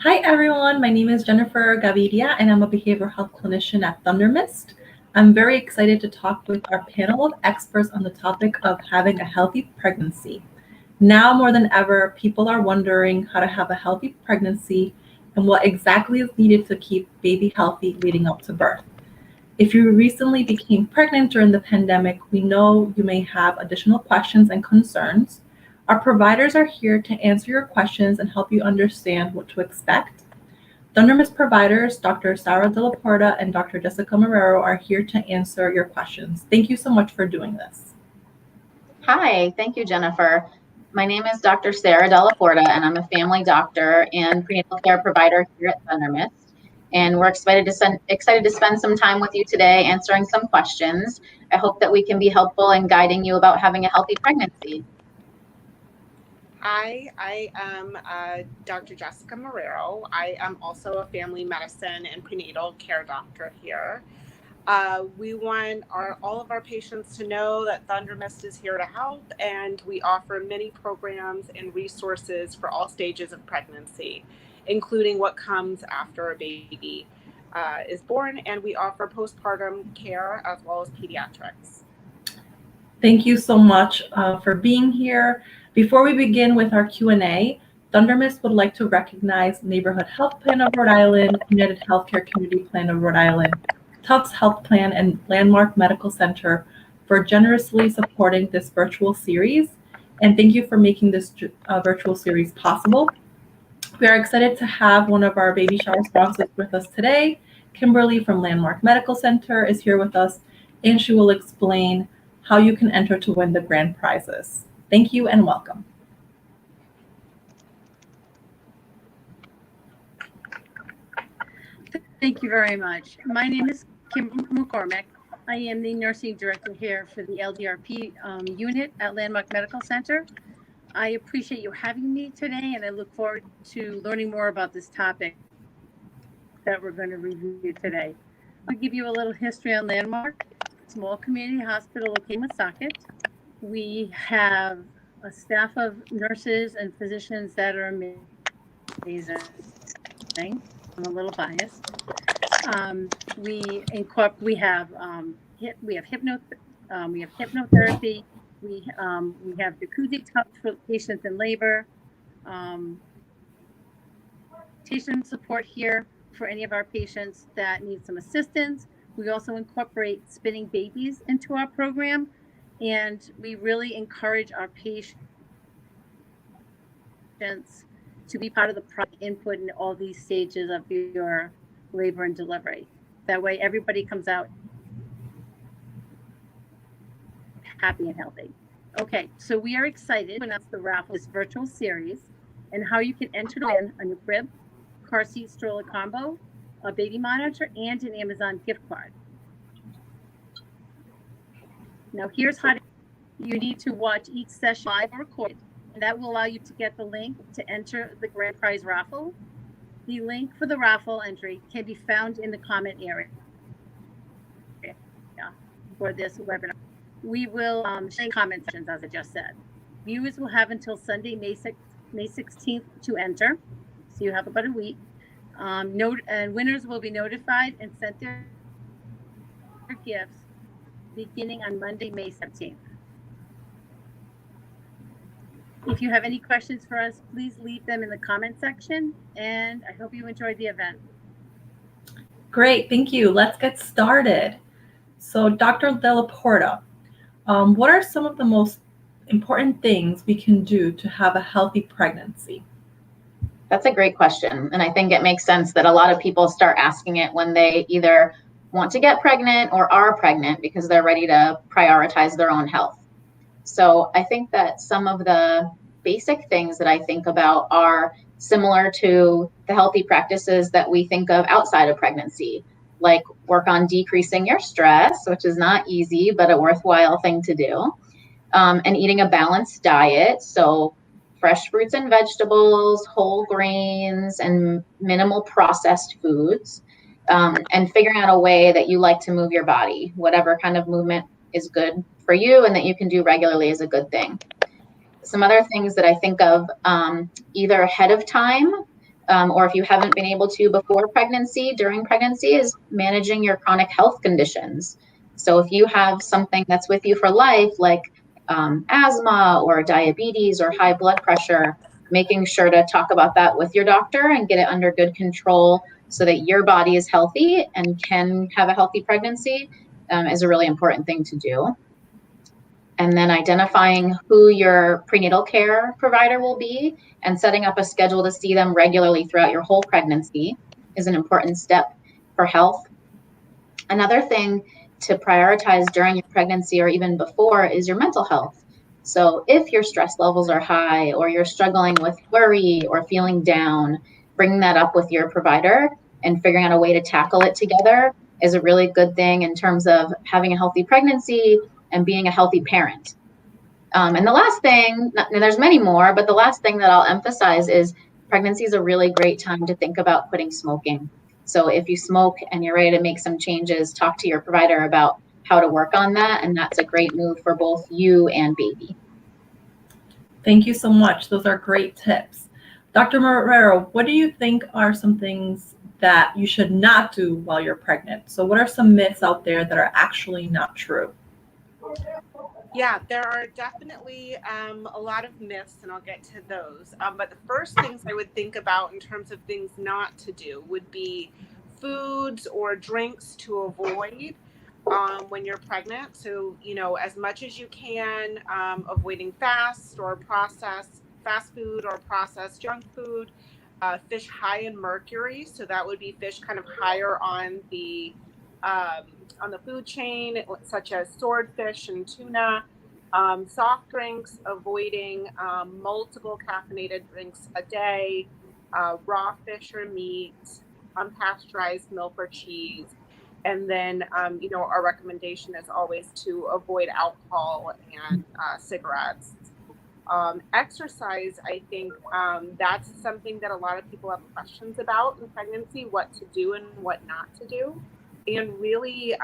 Hi everyone, my name is Jennifer Gaviria and I'm a behavioral health clinician at Thundermist. I'm very excited to talk with our panel of experts on the topic of having a healthy pregnancy. Now more than ever, people are wondering how to have a healthy pregnancy and what exactly is needed to keep baby healthy leading up to birth. If you recently became pregnant during the pandemic, we know you may have additional questions and concerns. Our providers are here to answer your questions and help you understand what to expect. Thundermist providers, Dr. Sara Delaporta and Dr. Jessica Marrero, are here to answer your questions. Thank you so much for doing this. Hi, thank you, Jennifer. My name is Dr. Sara Delaporta, and I'm a family doctor and prenatal care provider here at Thundermist. And we're excited to spend some time with you today answering some questions. I hope that we can be helpful in guiding you about having a healthy pregnancy. Hi, I am Dr. Jessica Marrero. I am also a family medicine and prenatal care doctor here. We want all of our patients to know that Thundermist is here to help, and we offer many programs and resources for all stages of pregnancy, including what comes after a baby is born, and we offer postpartum care as well as pediatrics. Thank you so much for being here. Before we begin with our Q&A, Thundermist would like to recognize Neighborhood Health Plan of Rhode Island, United Healthcare Community Plan of Rhode Island, Tufts Health Plan, and Landmark Medical Center for generously supporting this virtual series. And thank you for making this virtual series possible. We are excited to have one of our baby shower sponsors with us today. Kimberly from Landmark Medical Center is here with us, and she will explain how you can enter to win the grand prizes. Thank you and welcome. Thank you very much. My name is Kim McCormick. I am the nursing director here for the LDRP unit at Landmark Medical Center. I appreciate you having me today, and I look forward to learning more about this topic that we're going to review today. I'll give you a little history on Landmark. Small community hospital located in Woonsocket. We have a staff of nurses and physicians that are amazing. I'm a little biased. We have hypnotherapy. We have jacuzzi tubs for patients in labor. Patient support here for any of our patients that need some assistance. We also incorporate spinning babies into our program, and we really encourage our patients to be part of the input in all these stages of your labor and delivery. That way everybody comes out happy and healthy. Okay, so we are excited to announce the raffle, this virtual series, and how you can enter to win a new crib, car seat stroller combo, a baby monitor, and an Amazon gift card. Now here's how you need to watch each session live or recorded, and that will allow you to get the link to enter the grand prize raffle. The link for the raffle entry can be found in the comment area for this webinar. We will share comment sections, as I just said. Viewers will have until Sunday, May 16th to enter, so you have about a week. And winners will be notified and sent their gifts beginning on Monday, May 17th. If you have any questions for us, please leave them in the comment section, and I hope you enjoyed the event. Great, thank you. Let's get started. So Dr. Delaporta, what are some of the most important things we can do to have a healthy pregnancy? That's a great question. And I think it makes sense that a lot of people start asking it when they either want to get pregnant or are pregnant because they're ready to prioritize their own health. So I think that some of the basic things that I think about are similar to the healthy practices that we think of outside of pregnancy, like work on decreasing your stress, which is not easy, but a worthwhile thing to do, and eating a balanced diet. So fresh fruits and vegetables, whole grains, and minimal processed foods, and figuring out a way that you like to move your body. Whatever kind of movement is good for you and that you can do regularly is a good thing. Some other things that I think of either ahead of time or if you haven't been able to before pregnancy, during pregnancy, is managing your chronic health conditions. So if you have something that's with you for life, like asthma or diabetes or high blood pressure, making sure to talk about that with your doctor and get it under good control so that your body is healthy and can have a healthy pregnancy is a really important thing to do. And then identifying who your prenatal care provider will be and setting up a schedule to see them regularly throughout your whole pregnancy is an important step for health. Another thing to prioritize during your pregnancy or even before is your mental health. So if your stress levels are high or you're struggling with worry or feeling down, bringing that up with your provider and figuring out a way to tackle it together is a really good thing in terms of having a healthy pregnancy and being a healthy parent. And the last thing, and there's many more, but the last thing that I'll emphasize is pregnancy is a really great time to think about quitting smoking. So if you smoke and you're ready to make some changes, talk to your provider about how to work on that. And that's a great move for both you and baby. Thank you so much. Those are great tips. Dr. Marrero, what do you think are some things that you should not do while you're pregnant? So what are some myths out there that are actually not true? Yeah, there are definitely a lot of myths, and I'll get to those. But the first things I would think about in terms of things not to do would be foods or drinks to avoid when you're pregnant. So, as much as you can, avoiding fast food or processed junk food, fish high in mercury. So that would be fish kind of higher on the food chain, such as swordfish and tuna. Soft drinks, avoiding multiple caffeinated drinks a day, raw fish or meat, unpasteurized milk or cheese. And then, our recommendation is always to avoid alcohol and cigarettes. Exercise, I think that's something that a lot of people have questions about in pregnancy, what to do and what not to do. And really,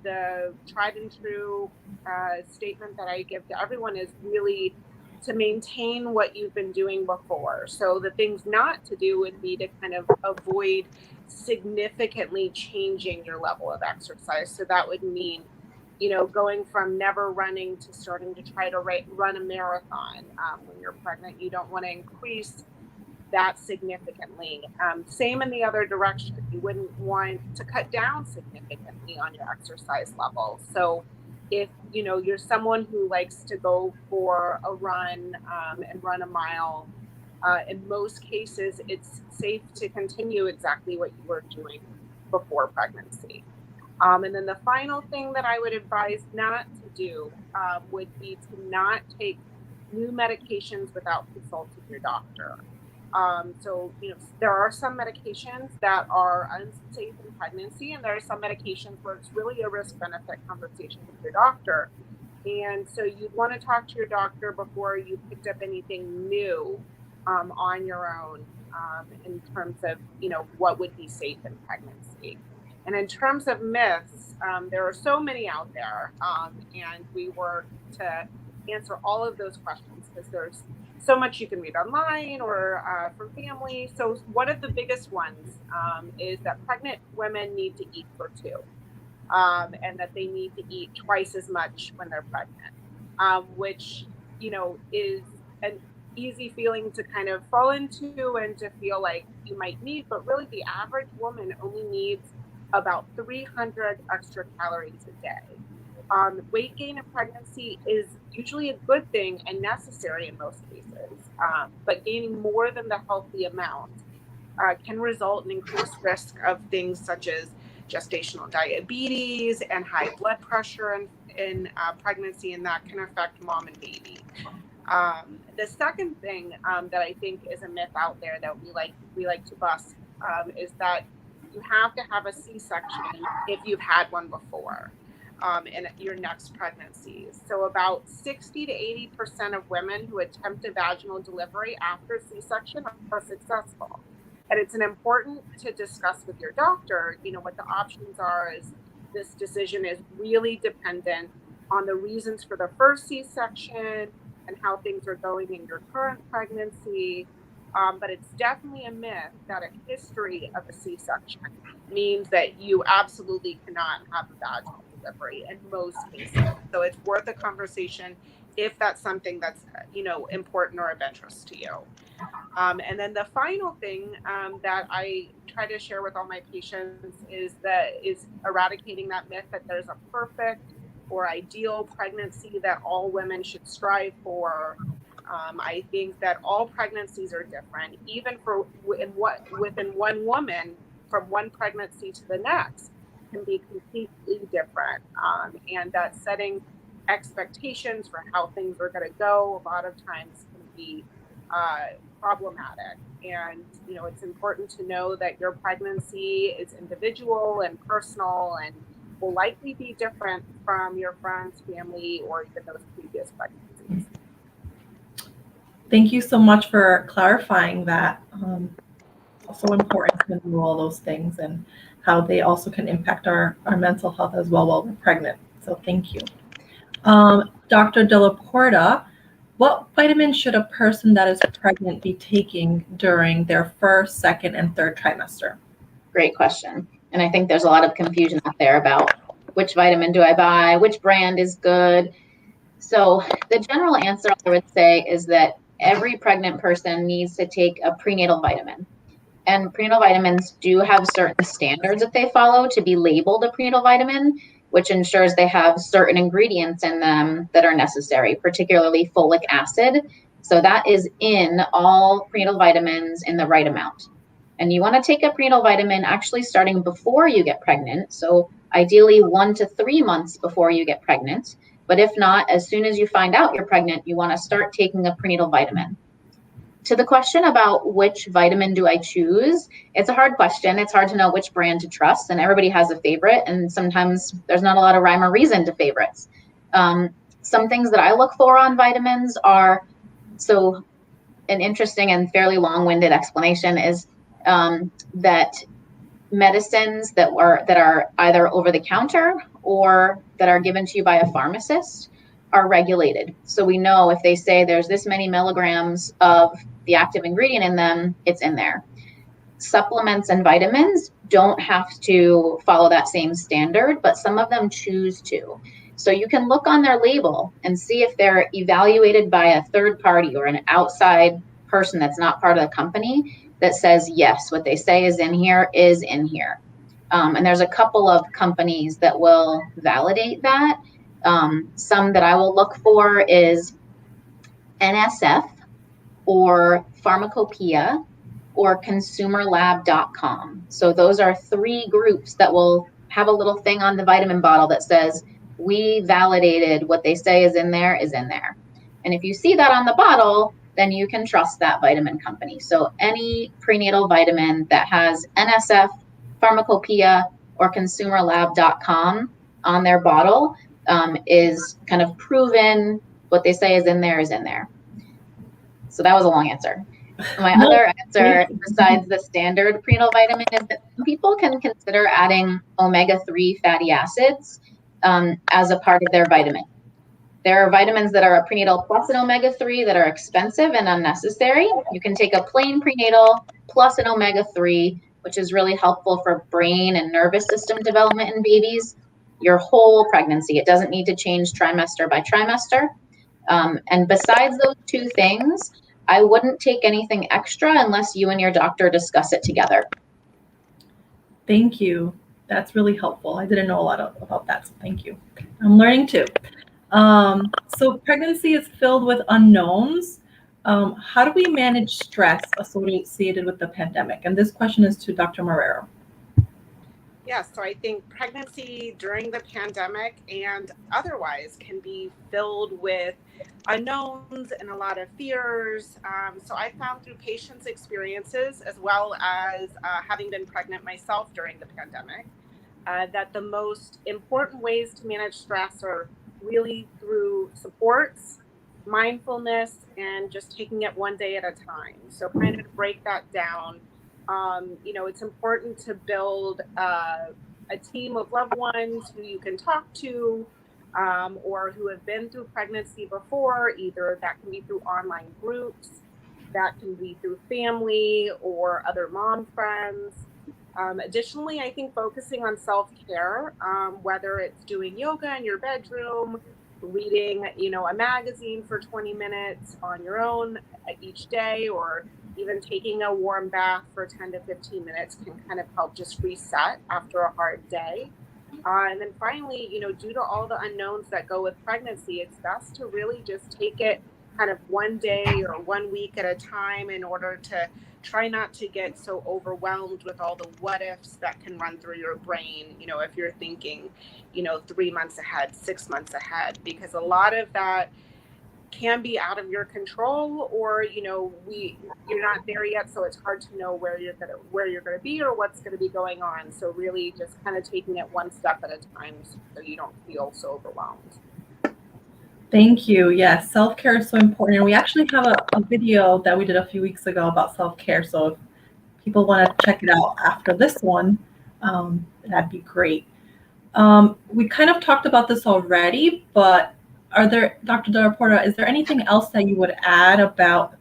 the tried and true statement that I give to everyone is really to maintain what you've been doing before. So the things not to do would be to kind of avoid significantly changing your level of exercise. So that would mean, going from never running to starting to try to run a marathon when you're pregnant. You don't want to increase that significantly. Same in the other direction. You wouldn't want to cut down significantly on your exercise level. So if you're someone who likes to go for a run and run a mile, in most cases it's safe to continue exactly what you were doing before pregnancy. And then the final thing that I would advise not to do would be to not take new medications without consulting your doctor. So, there are some medications that are unsafe in pregnancy, and there are some medications where it's really a risk-benefit conversation with your doctor. And so you'd want to talk to your doctor before you picked up anything new on your own in terms of, what would be safe in pregnancy. And in terms of myths, there are so many out there, and we work to answer all of those questions because there's so much you can read online or from family. So one of the biggest ones is that pregnant women need to eat for two, and that they need to eat twice as much when they're pregnant, which, is an easy feeling to kind of fall into and to feel like you might need, but really the average woman only needs about 300 extra calories a day. Weight gain in pregnancy is usually a good thing and necessary in most cases, but gaining more than the healthy amount can result in increased risk of things such as gestational diabetes and high blood pressure in pregnancy, and that can affect mom and baby. The second thing that I think is a myth out there that we like to bust is that you have to have a C-section if you've had one before in your next pregnancy. So about 60 to 80% of women who attempt a vaginal delivery after C-section are successful. And it's important to discuss with your doctor, what the options are. Is this decision is really dependent on the reasons for the first C-section and how things are going in your current pregnancy. But it's definitely a myth that a history of a C-section means that you absolutely cannot have a vaginal delivery in most cases. So it's worth a conversation if that's something that's, important or of interest to you. And then the final thing that I try to share with all my patients is eradicating that myth that there's a perfect or ideal pregnancy that all women should strive for. I think that all pregnancies are different, even within one woman, from one pregnancy to the next can be completely different. And that setting expectations for how things are going to go a lot of times can be problematic. And, it's important to know that your pregnancy is individual and personal and will likely be different from your friends, family, or even those previous pregnancies. Thank you so much for clarifying that. So important to know all those things and how they also can impact our mental health as well while we're pregnant. So thank you. Dr. Delaporta, what vitamins should a person that is pregnant be taking during their first, second, and third trimester? Great question. And I think there's a lot of confusion out there about which vitamin do I buy, which brand is good. So the general answer I would say is that every pregnant person needs to take a prenatal vitamin. And prenatal vitamins do have certain standards that they follow to be labeled a prenatal vitamin, which ensures they have certain ingredients in them that are necessary, particularly folic acid. So that is in all prenatal vitamins in the right amount. And you want to take a prenatal vitamin actually starting before you get pregnant. So ideally 1 to 3 months before you get pregnant. But if not, as soon as you find out you're pregnant, you want to start taking a prenatal vitamin. To the question about which vitamin do I choose, it's a hard question. It's hard to know which brand to trust, and everybody has a favorite, and sometimes there's not a lot of rhyme or reason to favorites. Some things that I look for on vitamins are, so an interesting and fairly long-winded explanation is that medicines that are either over the counter or that are given to you by a pharmacist are regulated. So we know if they say there's this many milligrams of the active ingredient in them, it's in there. Supplements and vitamins don't have to follow that same standard, but some of them choose to. So you can look on their label and see if they're evaluated by a third party or an outside person that's not part of the company that says, yes, what they say is in here is in here. And there's a couple of companies that will validate that. Some that I will look for is NSF or Pharmacopoeia or consumerlab.com. So those are 3 groups that will have a little thing on the vitamin bottle that says, we validated what they say is in there is in there. And if you see that on the bottle, then you can trust that vitamin company. So any prenatal vitamin that has NSF, Pharmacopoeia, or consumerlab.com on their bottle is kind of proven what they say is in there is in there. So that was a long answer. My other answer, besides the standard prenatal vitamin, is that people can consider adding omega-3 fatty acids as a part of their vitamin. There are vitamins that are a prenatal plus an omega-3 that are expensive and unnecessary. You can take a plain prenatal plus an omega-3, which is really helpful for brain and nervous system development in babies, your whole pregnancy. It doesn't need to change trimester by trimester. And besides those 2 things, I wouldn't take anything extra unless you and your doctor discuss it together. Thank you. That's really helpful. I didn't know a lot about that, so thank you. I'm learning too. So pregnancy is filled with unknowns. How do we manage stress associated with the pandemic? And this question is to Dr. Marrero. Yeah, so I think pregnancy during the pandemic and otherwise can be filled with unknowns and a lot of fears. So I found through patients' experiences, as well as having been pregnant myself during the pandemic, that the most important ways to manage stress are really through supports, mindfulness, and just taking it one day at a time. So kind of break that down. It's important to build a team of loved ones who you can talk to or who have been through pregnancy before. Either that can be through online groups That can be through family or other mom friends. Additionally, I think focusing on self-care, whether it's doing yoga in your bedroom, reading, a magazine for 20 minutes on your own each day, or even taking a warm bath for 10 to 15 minutes can kind of help just reset after a hard day. And then finally, due to all the unknowns that go with pregnancy, it's best to really just take it kind of one day or 1 week at a time in order to try not to get so overwhelmed with all the what ifs that can run through your brain, if you're thinking, 3 months ahead, 6 months ahead, because a lot of that can be out of your control, or you're not there yet, so it's hard to know where you're gonna be or what's gonna be going on. So really just kind of taking it one step at a time so you don't feel so overwhelmed. Thank you. Yes, self-care is so important. And we actually have a video that we did a few weeks ago about self-care. So if people want to check it out after this one, that'd be great. We kind of talked about this already, but Dr. Delaporta, is there anything else that you would add about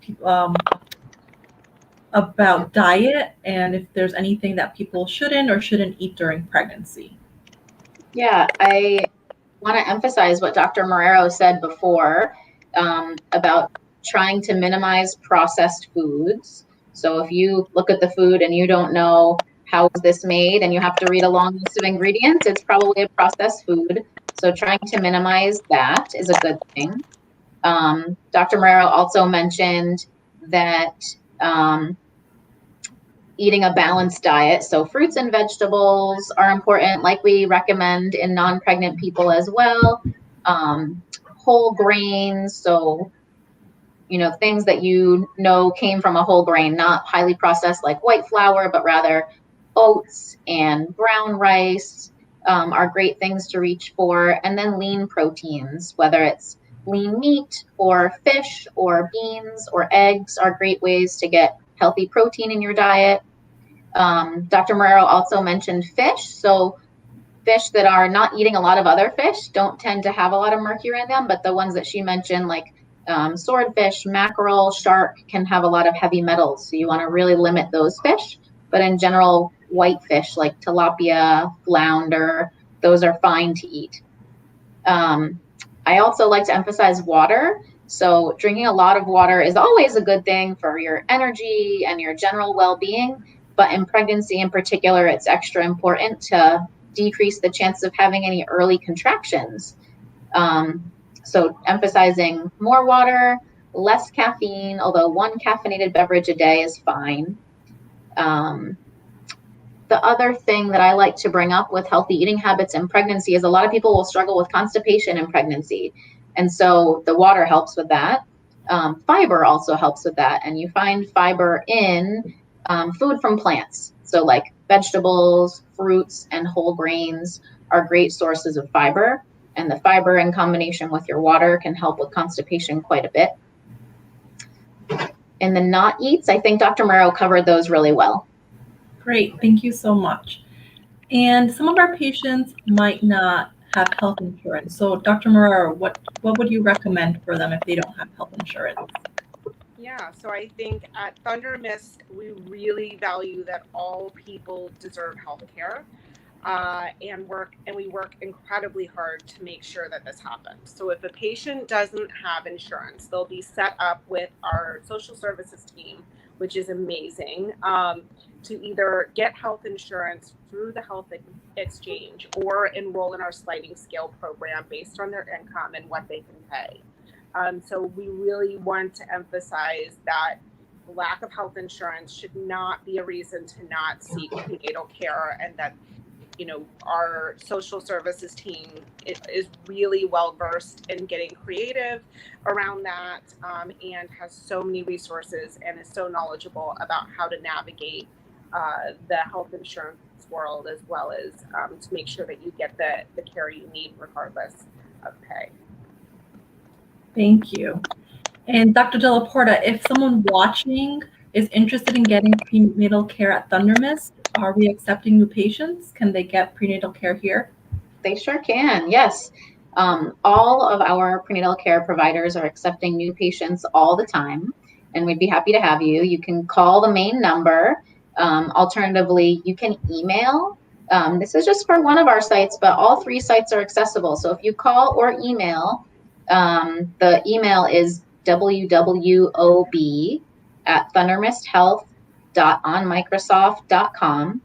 diet, and if there's anything that people shouldn't eat during pregnancy? Yeah, I want to emphasize what Dr. Marrero said before about trying to minimize processed foods. So if you look at the food and you don't know how is this made and you have to read a long list of ingredients, it's probably a processed food. So trying to minimize that is a good thing. Dr. Marrero also mentioned that eating a balanced diet. So fruits and vegetables are important, like we recommend in non-pregnant people as well. Whole grains, so things that came from a whole grain, not highly processed like white flour, but rather oats and brown rice are great things to reach for. And then lean proteins, whether it's lean meat or fish or beans or eggs, are great ways to get healthy protein in your diet. Dr. Marrero also mentioned fish. So fish that are not eating a lot of other fish don't tend to have a lot of mercury in them, but the ones that she mentioned, like swordfish, mackerel, shark, can have a lot of heavy metals. So you want to really limit those fish. But in general, white fish like tilapia, flounder, those are fine to eat. I also like to emphasize water. So drinking a lot of water is always a good thing for your energy and your general well-being. But in pregnancy in particular, it's extra important to decrease the chance of having any early contractions. So emphasizing more water, less caffeine, although 1 caffeinated beverage a day is fine. The other thing that I like to bring up with healthy eating habits in pregnancy is a lot of people will struggle with constipation in pregnancy. And so the water helps with that. Fiber also helps with that. And you find fiber in food from plants. So like vegetables, fruits, and whole grains are great sources of fiber. And the fiber in combination with your water can help with constipation quite a bit. And the not eats, I think Dr. Marrero covered those really well. Great, thank you so much. And some of our patients might not have health insurance. So Dr. Marrero, what would you recommend for them if they don't have health insurance? Yeah, so I think at Thunder Mist, we really value that all people deserve health care. And we work incredibly hard to make sure that this happens. So if a patient doesn't have insurance, they'll be set up with our social services team, which is amazing, to either get health insurance through the health exchange or enroll in our sliding scale program based on their income and what they can pay. So we really want to emphasize that lack of health insurance should not be a reason to not seek prenatal care, and that our social services team is really well versed in getting creative around that, and has so many resources and is so knowledgeable about how to navigate the health insurance world, as well as to make sure that you get the care you need regardless of pay. Thank you. And Dr. Delaporta, if someone watching is interested in getting prenatal care at Thunder Mist, are we accepting new patients? Can they get prenatal care here? They sure can, yes. All of our prenatal care providers are accepting new patients all the time. and we'd be happy to have you. You can call the main number. Alternatively, you can email. This is just for one of our sites, but all 3 sites are accessible. So if you call or email, the email is www.thundermisthealth.onmicrosoft.com.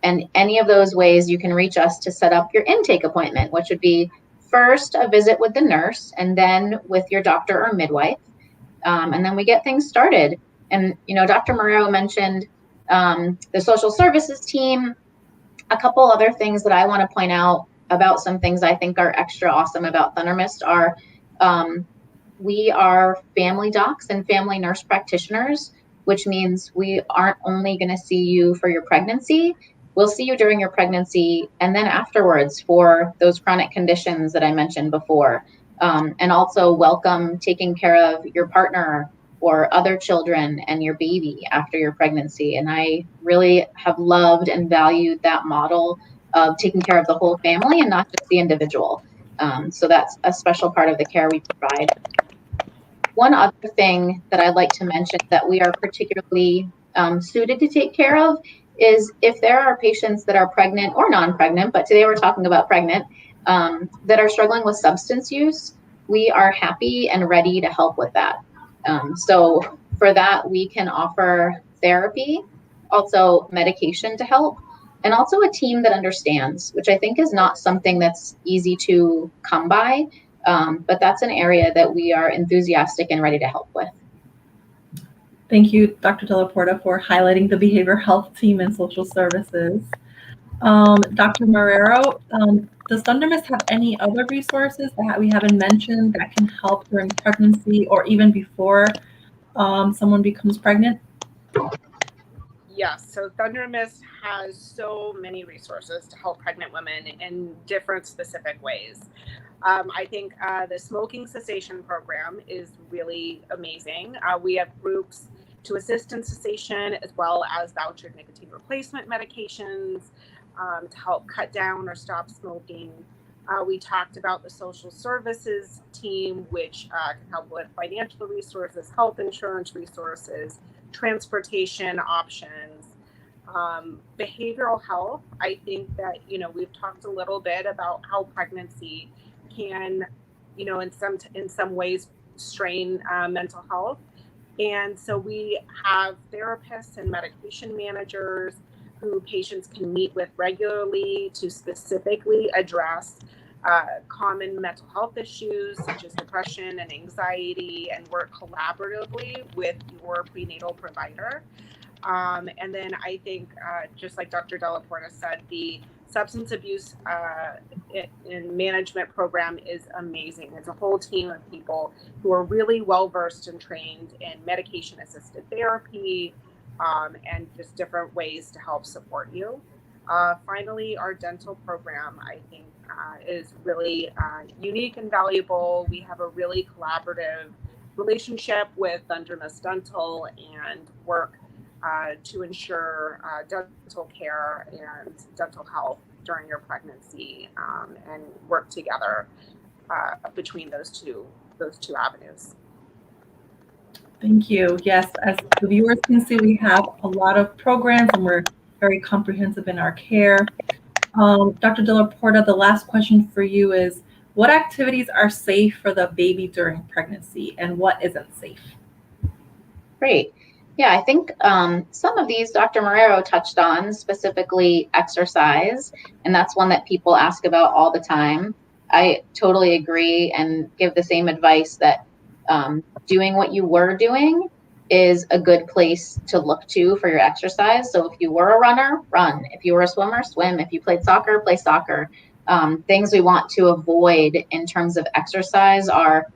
And any of those ways you can reach us to set up your intake appointment, which would be first a visit with the nurse and then with your doctor or midwife. And then we get things started. And, Dr. Marrero mentioned the social services team. A couple other things that I want to point out about some things I think are extra awesome about ThunderMist are we are family docs and family nurse practitioners, which means we aren't only going to see you for your pregnancy. We'll see you during your pregnancy and then afterwards for those chronic conditions that I mentioned before. And also welcome taking care of your partner or other children and your baby after your pregnancy. And I really have loved and valued that model of taking care of the whole family and not just the individual. So that's a special part of the care we provide. One other thing that I'd like to mention that we are particularly suited to take care of is if there are patients that are pregnant or non-pregnant, but today we're talking about pregnant, that are struggling with substance use, we are happy and ready to help with that. So for that, we can offer therapy, also medication to help, and also a team that understands, which I think is not something that's easy to come by, but that's an area that we are enthusiastic and ready to help with. Thank you, Dr. Delaporta, for highlighting the behavioral health team and social services. Dr. Marrero, does ThunderMist have any other resources that we haven't mentioned that can help during pregnancy or even before someone becomes pregnant? Yes, so ThunderMist has so many resources to help pregnant women in different specific ways. I think the smoking cessation program is really amazing. We have groups to assist in cessation as well as vouchered nicotine replacement medications to help cut down or stop smoking. We talked about the social services team, which can help with financial resources, health insurance resources, transportation options, behavioral health. I think that, we've talked a little bit about how pregnancy can, in some ways strain mental health. And so we have therapists and medication managers who patients can meet with regularly to specifically address common mental health issues such as depression and anxiety, and work collaboratively with your prenatal provider. And then I think, just like Dr. Delaporta said, the substance abuse in management program is amazing. It's a whole team of people who are really well-versed and trained in medication-assisted therapy and just different ways to help support you. Finally, our dental program, I think, is really unique and valuable. We have a really collaborative relationship with ThunderMist Dental and work to ensure dental care and dental health during your pregnancy, and work together between those two avenues. Thank you. Yes, as the viewers can see, we have a lot of programs and we're very comprehensive in our care. Dr. Delaporta, the last question for you is, what activities are safe for the baby during pregnancy and what isn't safe? Great. Yeah, I think some of these Dr. Marrero touched on, specifically exercise, and that's one that people ask about all the time. I totally agree and give the same advice that doing what you were doing is a good place to look to for your exercise. So if you were a runner, run. If you were a swimmer, swim. If you played soccer, play soccer. Things we want to avoid in terms of exercise are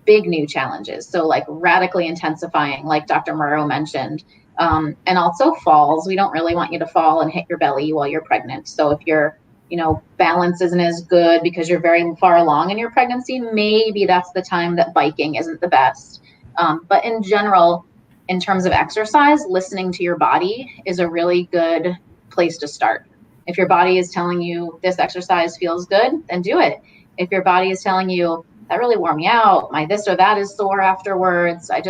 big new challenges. So like radically intensifying, like Dr. Marrero mentioned, and also falls. We don't really want you to fall and hit your belly while you're pregnant. So if your balance isn't as good because you're very far along in your pregnancy, maybe that's the time that biking isn't the best. But in general, in terms of exercise, listening to your body is a really good place to start. If your body is telling you this exercise feels good, then do it. If your body is telling you that really wore me out, my this or that is sore afterwards, I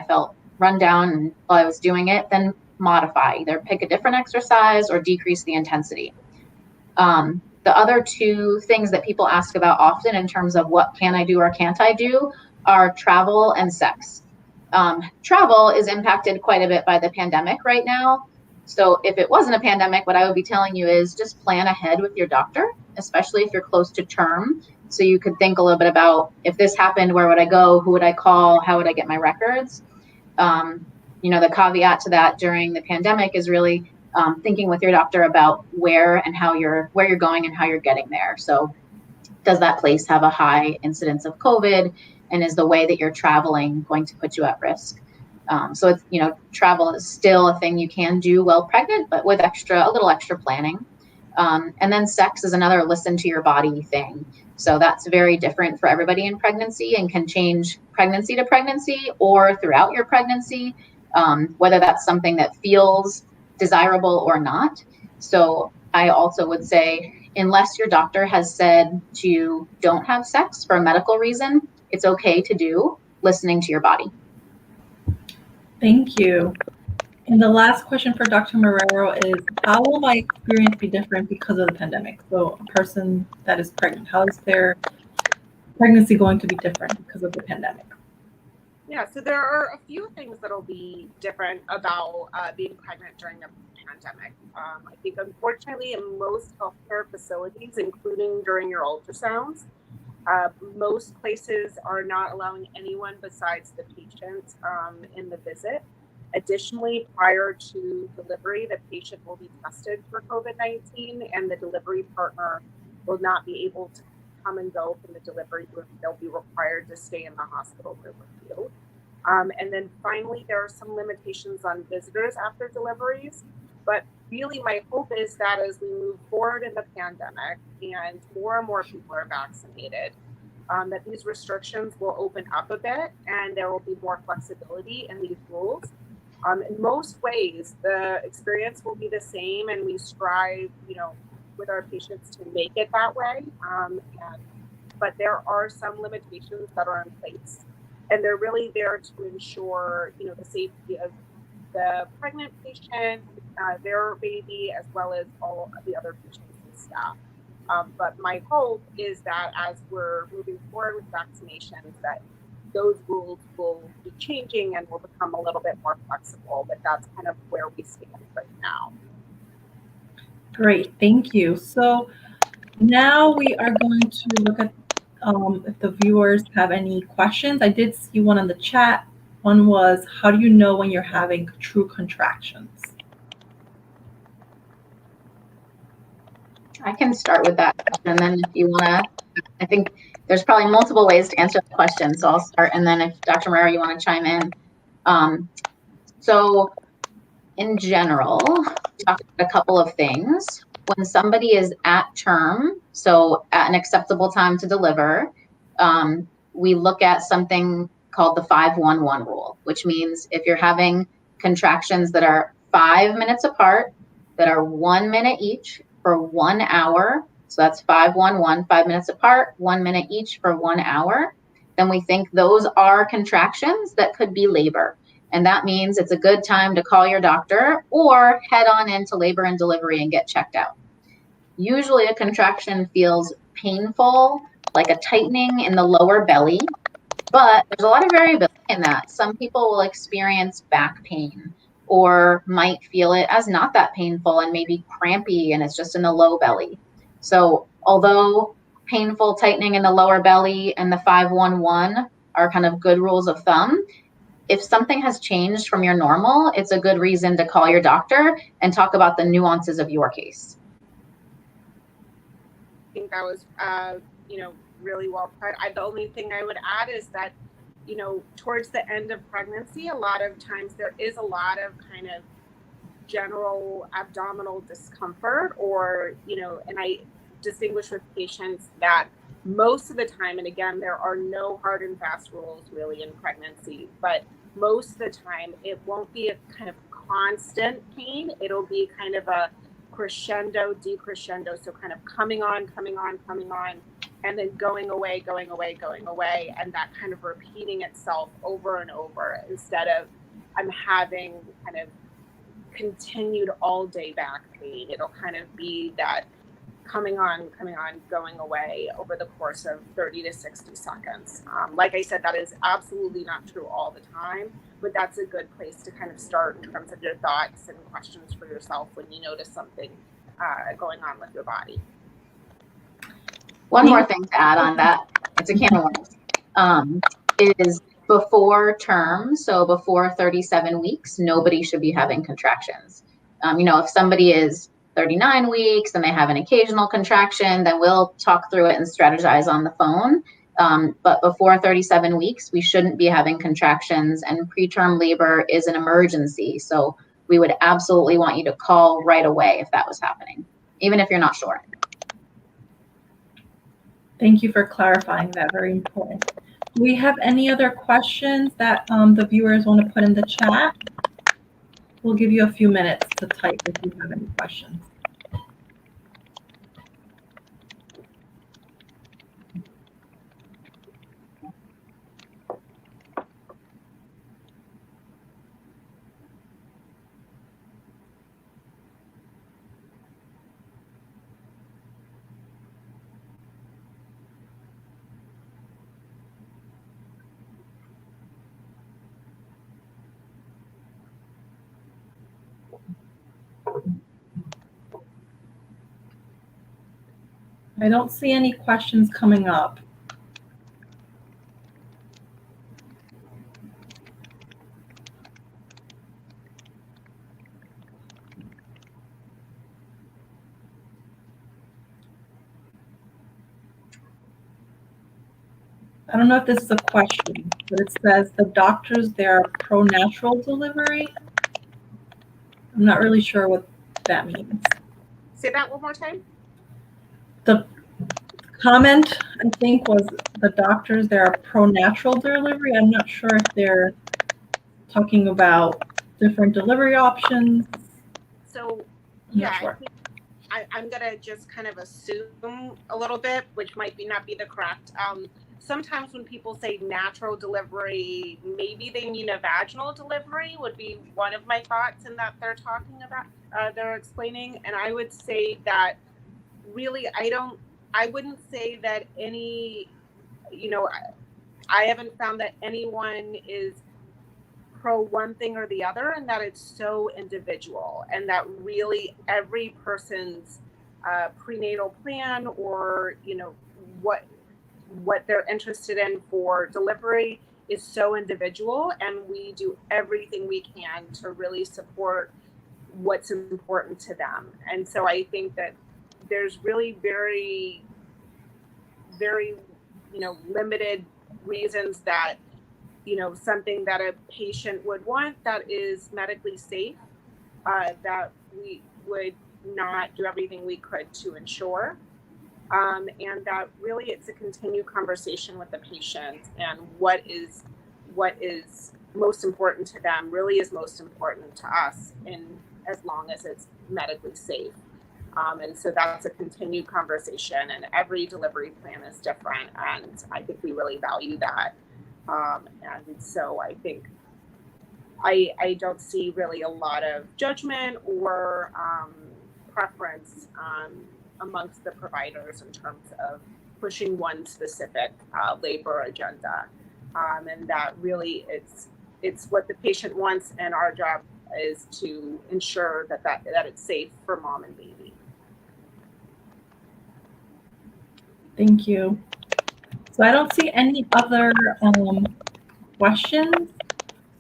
felt run down while I was doing it, then modify, either pick a different exercise or decrease the intensity. The other two things that people ask about often in terms of what can I do or can't I do are travel and sex. Travel is impacted quite a bit by the pandemic right now. So if it wasn't a pandemic, what I would be telling you is just plan ahead with your doctor, especially if you're close to term. So you could think a little bit about, if this happened, where would I go? Who would I call? How would I get my records? The caveat to that during the pandemic is really thinking with your doctor about where you're going and how you're getting there. So does that place have a high incidence of COVID? And is the way that you're traveling going to put you at risk? So it's, travel is still a thing you can do while pregnant, but with a little extra planning. And then sex is another listen to your body thing. So that's very different for everybody in pregnancy and can change pregnancy to pregnancy or throughout your pregnancy, whether that's something that feels desirable or not. So I also would say, unless your doctor has said to don't have sex for a medical reason, it's okay to do, listening to your body. Thank you. And the last question for Dr. Marrero is, how will my experience be different because of the pandemic? So a person that is pregnant, how is their pregnancy going to be different because of the pandemic? Yeah, so there are a few things that'll be different about being pregnant during the pandemic. I think, unfortunately, in most healthcare facilities, including during your ultrasounds, most places are not allowing anyone besides the patient in the visit. Additionally, prior to delivery, the patient will be tested for COVID-19 and the delivery partner will not be able to come and go from the delivery room. They'll be required to stay in the hospital room with you. And then finally, there are some limitations on visitors after deliveries. But really, my hope is that as we move forward in the pandemic and more people are vaccinated, that these restrictions will open up a bit and there will be more flexibility in these rules. In most ways, the experience will be the same, and we strive, with our patients to make it that way. But there are some limitations that are in place, and they're really there to ensure, the safety of the pregnant patient, their baby, as well as all of the other patients and staff. But my hope is that as we're moving forward with vaccinations, that those rules will be changing and will become a little bit more flexible, but that's kind of where we stand right now. Great, thank you. So now we are going to look at if the viewers have any questions. I did see one on the chat. One was, how do you know when you're having true contractions? I can start with that question, and then if you want to, I think there's probably multiple ways to answer the question, so I'll start, and then if Dr. Marrero, you want to chime in. So in general, talk about a couple of things. When somebody is at term, so at an acceptable time to deliver, we look at something called the 5-1-1 rule, which means if you're having contractions that are 5 minutes apart, that are 1 minute each for 1 hour, so that's 5-1-1, 5 minutes apart, 1 minute each for 1 hour, then we think those are contractions that could be labor. And that means it's a good time to call your doctor or head on into labor and delivery and get checked out. Usually a contraction feels painful, like a tightening in the lower belly, but there's a lot of variability in that. Some people will experience back pain or might feel it as not that painful and maybe crampy and it's just in the low belly. So although painful tightening in the lower belly and the 5-1-1 are kind of good rules of thumb, if something has changed from your normal, it's a good reason to call your doctor and talk about the nuances of your case. I think that was, really well put. The only thing I would add is that, towards the end of pregnancy, a lot of times there is a lot of kind of general abdominal discomfort or, and I distinguish with patients that most of the time, and again, there are no hard and fast rules really in pregnancy, but most of the time it won't be a kind of constant pain. It'll be kind of a crescendo, decrescendo. So kind of coming on, and then going away, and that kind of repeating itself over and over instead of I'm having kind of continued all day back pain. It'll kind of be that coming on, going away over the course of 30 to 60 seconds. Like I said, that is absolutely not true all the time, but that's a good place to kind of start in terms of your thoughts and questions for yourself when you notice something going on with your body. One more thing to add on that, it's a can of worms, is before term, so before 37 weeks, nobody should be having contractions. If somebody is 39 weeks and they have an occasional contraction, then we'll talk through it and strategize on the phone. But before 37 weeks, we shouldn't be having contractions, and preterm labor is an emergency. So we would absolutely want you to call right away if that was happening, even if you're not sure. Thank you for clarifying that. Very important. Do we have any other questions that the viewers want to put in the chat? We'll give you a few minutes to type if you have any questions. I don't see any questions coming up. I don't know if this is a question, but it says the doctors, they're pro-natural delivery. I'm not really sure what that means. Say that one more time. The comment, I think, was the doctors, they're pro-natural delivery. I'm not sure if they're talking about different delivery options. So, I'm yeah, not sure. I'm going to just kind of assume a little bit, which might not be the correct. Sometimes when people say natural delivery, maybe they mean a vaginal delivery would be one of my thoughts in that they're talking about, they're explaining. And I would say that really, I wouldn't say that any, I haven't found that anyone is pro one thing or the other, and that it's so individual, and that really every person's prenatal plan or what they're interested in for delivery is so individual, and we do everything we can to really support what's important to them. And so I think that there's really very, very, limited reasons that, something that a patient would want that is medically safe, that we would not do everything we could to ensure. And that really it's a continued conversation with the patient, and what is most important to them really is most important to us, in as long as it's medically safe. And so that's a continued conversation, and every delivery plan is different, and I think we really value that. And so I think I don't see really a lot of judgment or preference amongst the providers in terms of pushing one specific labor agenda, and that really it's what the patient wants, and our job is to ensure that it's safe for mom and baby. Thank you. So I don't see any other questions.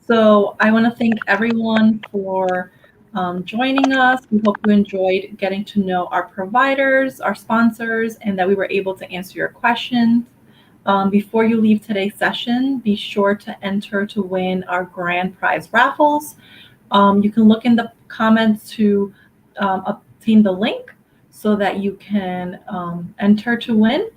So I want to thank everyone for joining us. We hope you enjoyed getting to know our providers, our sponsors, and that we were able to answer your questions. Before you leave today's session, be sure to enter to win our grand prize raffles. You can look in the comments to obtain the link so that you can enter to win.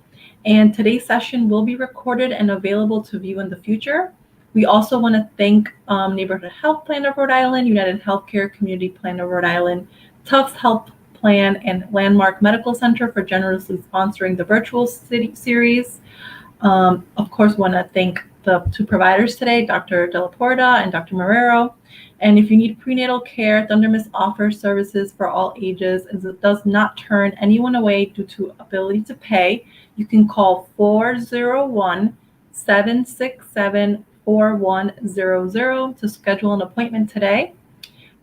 And today's session will be recorded and available to view in the future. We also want to thank Neighborhood Health Plan of Rhode Island, United Healthcare Community Plan of Rhode Island, Tufts Health Plan, and Landmark Medical Center for generously sponsoring the virtual series. Of course, want to thank the two providers today, Dr. Delaporta and Dr. Marrero. And if you need prenatal care, Thunder Mist offers services for all ages, as it does not turn anyone away due to ability to pay. You can call 401-767-4100 to schedule an appointment today.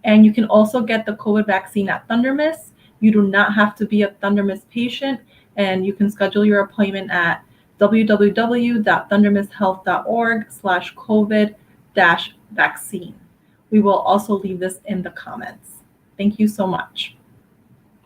And you can also get the COVID vaccine at Thunder Mist. You do not have to be a Thunder Mist patient, and you can schedule your appointment at www.thundermisthealth.org/COVID-vaccine. We will also leave this in the comments. Thank you so much.